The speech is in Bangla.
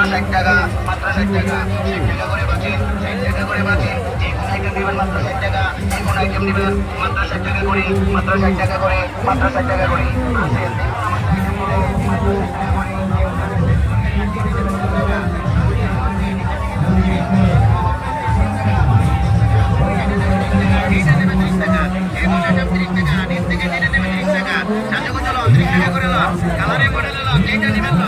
60 টাকা, মাত্র 60 টাকা, 60 টাকা করে বাকি, 60 টাকা করে বাকি। যে কোনো আইটেম নেবেন মাত্র 60 টাকা, যে কোনো আইটেম নেবেন মাত্র 60 টাকা করে, মাত্র 60 টাকা করে, মাত্র 60 টাকা করে। আসেন এইটা নেবে 30 টাকা, যে কোনো আইটেম 30 টাকা, নিচ থেকে নিতে নেবে 30 টাকা, সাথে কত লো 30 টাকা করে লো, কালারে মডেল লো, যেটা নেবেন লো,